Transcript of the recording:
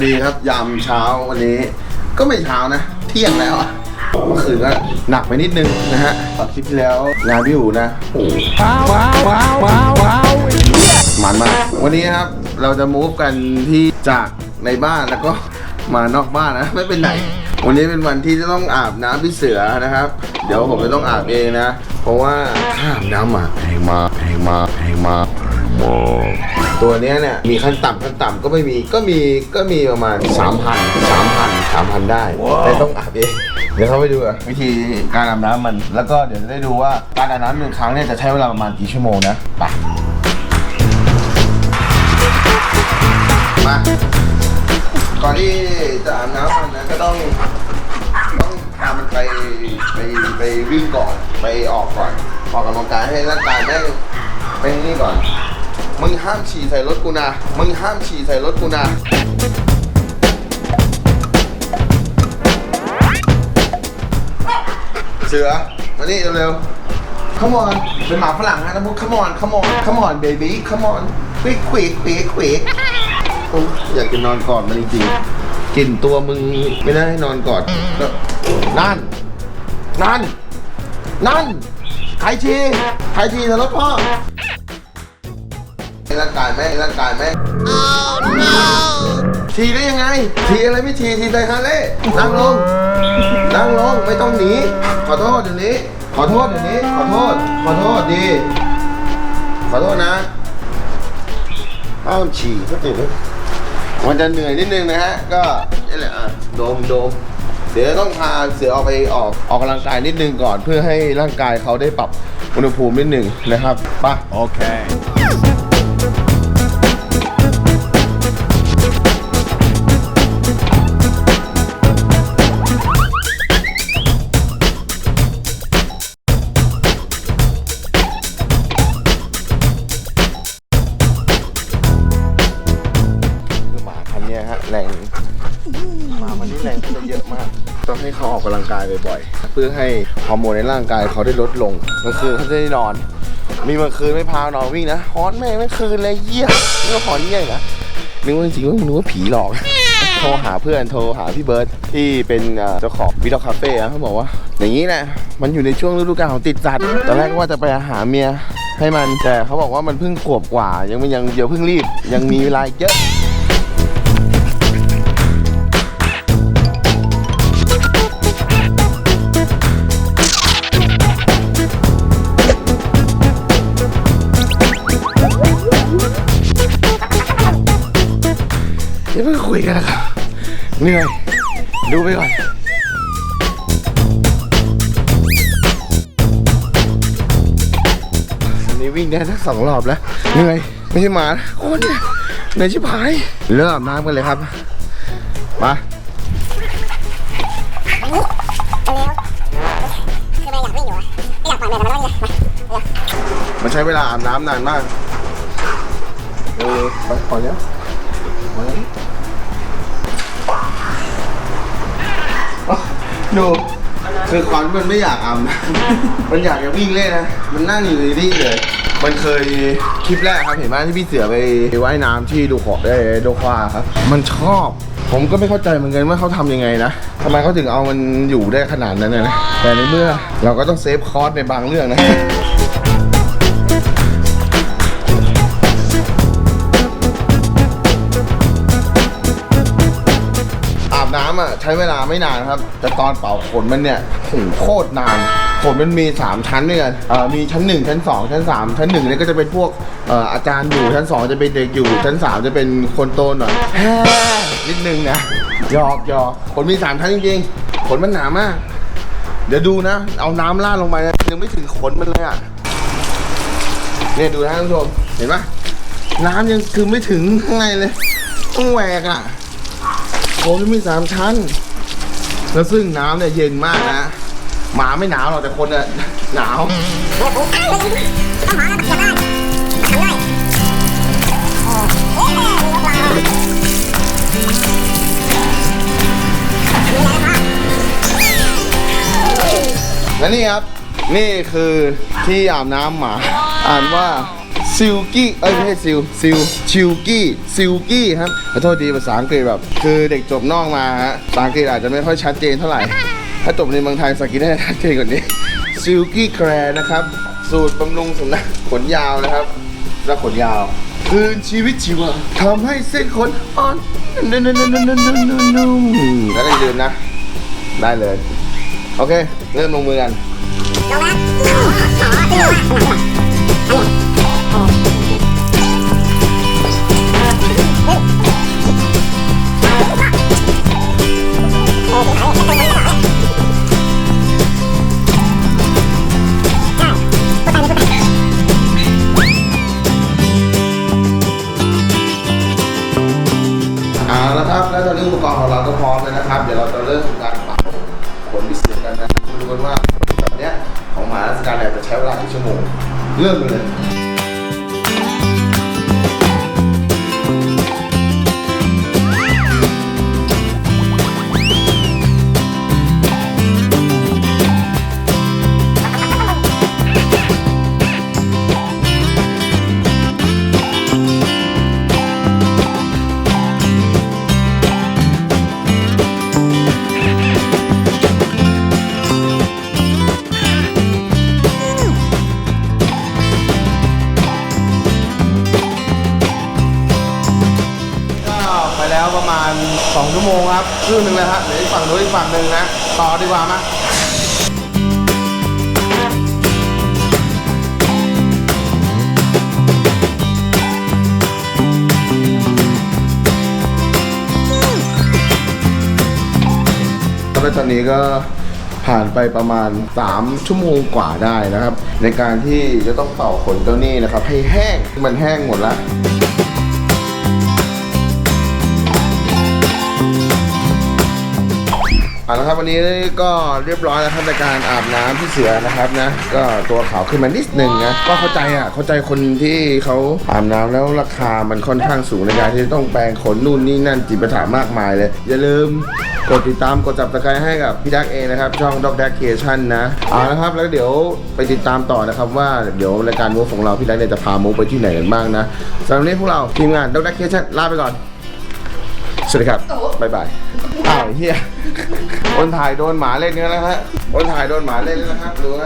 วัสดีครับยามเช้าวันนี้ก็ไม่เช้านะเที่ยงแล้วอะเมื่อคืนก็หนักไปนิดนึงนะฮะตอนคลิปที่แล้วงานพี่อู๋นะโอ้ว้าวมันมากวันนี้ครับเราจะมูฟกันที่จากในบ้านแล้วก็มานอกบ้านนะไม่เป็นไหนวันนี้เป็นวันที่จะต้องอาบน้ำพี่เสือนะครับเดี๋ยวผมจะต้องอาบเองนะเพราะว่าค่าอาบน้ำแพงมากตัวนี้เนี่ยมีขั้นต่ำก็ไม่มีก็มีประมาณ 3,000 ได้แต่ต้องอาบเองเดี๋ยวเขาไปดูวิธีการอาบน้ำมันแล้วก็เดี๋ยวจะได้ดูว่าการอาบน้ำ1 ครั้งเนี่ยจะใช้เวลาประมาณกี่ชั่วโมงนะไปมาก่อนที่จะอาบน้ำมันนะก็ต้องพามันไปวิ่งก่อนไปออกก่อนออกกำลังกายให้ร่างกายแม่งไปนี่ก่อนมึงห้ามฉี่ใส่รถกูนะเสือมานี่เร็วๆ come on เป็นหมาฝรั่งนะมุก come on baby come on quick อยากจะนอนกอดมันจริงๆกลิ่นตัวมึงไม่ได้ให้นอนกอดนั่นใครฉี่ใส่รถพ่อร่างกายแม่oh no ทีได้ยังไงทีอะไรไม่ทีใส่ฮาเล่นั่งลงไม่ต้องหนีขอโทษเดี๋ยวนี้ขอโทษดีขอโทษนะห้ามฉี่ก็ติดมันจะเหนื่อยนิดนึงนะฮะก็นี่แหละโดมเดี๋ยวต้องพาเสือออกกำลังกายนิดนึงก่อนเพื่อให้ร่างกายเขาได้ปรับอุณหภูมินิดนึงนะครับป่ะโอเคแรงมาวันนี้แรงจะเยอะมากต้องให้เขาออกกำลังกายบ่อยๆเพื่อให้ฮอร์โมนในร่างกายเขาได้ลดลงกลางคืนเขาจะได้นอนมีบางคืนไม่พานอนวิ่งนะฮอนแม่ไม่คืนเลยเยี่ยนี่ก็ฮอนเยี่ยนะนึกว่าจริงๆนึกว่าผีหลอกโทรหาเพื่อนโทรหาพี่เบิร์ดที่เป็นเจ้าของวิทอคาเฟ่เขาบอกว่าอย่างนี้แหละมันอยู่ในช่วงฤดูกาลของติดสัตว์ตอนแรกก็ว่าจะไปหาเมียให้มันแต่เขาบอกว่ามันเพิ่งขวบกว่ายังเดี๋ยวเพิ่งรีบยังมีเวลาเยอะเพิ่งคุยกันนะครับเหนื่อยดูไปก่อนวันนี้วิ่งได้ทั้ง2 รอบแล้วเหนื่อยไม่ใช่หมาโอ้ยเหนื่อยชิบหายเริ่มอาบน้ำกันเลยครับมามันใช้เวลาอาบน้ำนานมากไปขอเนี้ยดูคือความมันไม่อยากอาบน้ำมันอยากจะวิ่งเล่นนะมันนั่งอยู่นี่เลยมันเคยคลิปแรกครับเห็นไหมที่พี่เสือไปว่ายน้ำที่ดูขอบได้โดควาครับมันชอบผมก็ไม่เข้าใจเหมือนกันว่าเขาทำยังไงนะทำไมเขาถึงเอามันอยู่ได้ขนาดนั้นนะแต่ในเมื่อเราก็ต้องเซฟคอสในบางเรื่องนะน้ำใช้เวลาไม่นานครับแต่ตอนเป่าขนมันเนี่ยโคตรนานขนมันมี3 ชั้นด้วยกันมีชั้น1ชั้น2ชั้น3ชั้น1เนี่ยก็จะเป็นพวกอาจารย์อยู่ชั้น2จะเป็นเด็กอยู่ชั้น3จะเป็นคนโตหน่อยนิดนึงนะหยอกขนมี3 ชั้นจริงๆขนมันหนามากเดี๋ยวดูนะเอาน้ำราดลงไปยังไม่ถึงขนมันเลยอ่ะเนี่ยดูนะท่านผู้ชมเห็นปะน้ำยังคือไม่ถึงข้างในเลยต้องแหวกอ่ะโอ้ยมี3 ชั้นแล้วซึ่งน้ำเนี่ยเย็นมากนะหมาไม่หนาวหรอกแต่คนเนี่ยหนาวและนี่ครับนี่คือที่อาบน้ำหมาอ่านว่า ซิลกี้ไม่ใช่ชิลกี้ครับขอโทษทีภาษาอังกฤษแบบคือเด็กจบนอกมาฮะภาษาอังกฤษอาจจะไม่ค่อยชัดเจนเท่าไหร่ ถ้าจบในเมืองไทยสกินได้ชัดเจนกว่านี้ซิลกี้แคร์นะครับสูตรบำรุงสุนัขขนยาวนะครับและขนยาวคืนชีวิตชีวาทำให้เส้นขนอ่อนนุ่มๆแล้วก็อย่าลืมนะได้เลยโอเคเริ่มลงมือกันเอาละครับแล้วตอนนี้อุปกรณ์ของเราก็พร้อมเลยนะครับเดี๋ยวเราจะเริ่มการเป่าขนพิเศษกันนะมาดูกันว่าแบบเนี้ยของหมาราชการเนี่ยจะใช้เวลากี่ชั่วโมงเริ่มเลยแล้วประมาณ2 ชั่วโมงครับครึ่งหนึ่งเลยครับเดี๋ยวอีกฝั่งนู้นอีกฝั่งหนึ่งนะต่อดีกว่ามั้ยตอนนี้ก็ผ่านไปประมาณ3 ชั่วโมงกว่าได้นะครับในการที่จะต้องเป่าขนเจ้านี่นะครับให้แห้งมันแห้งหมดแล้วเอาละครับวันนี้ก็เรียบร้อยแล้วครับในการอาบน้ำพี่เสือนะครับนะก็ตัวขาวขึ้นมานิดหนึ่งนะก็เข้าใจคนที่เขาอาบน้ำแล้วราคามันค่อนข้างสูงในการที่ต้องแปรงขนนู่นนี่นั่นจิปาถามากมายเลยอย่าลืมกดติดตามกดจับตะไคร้ให้กับพี่ดักเองนะครับช่อง Dog Dack Creation นะเอาละครับแล้วเดี๋ยวไปติดตามต่อนะครับว่าเดี๋ยวรายการมูฟของเราพี่ดักเนี่ยจะพามูฟไปที่ไหนกันบ้างนะสำหรับวันนี้พวกเราทีมงาน Dog Dack Creation ลาไปก่อนสวัสดีครับบ๊ายบายอ้าวเฮียคนถ่ายโดนหมาเล่นกันแล้วฮะคนถ่ายโดนหมาเล่นแล้วนะครับรู้ไหม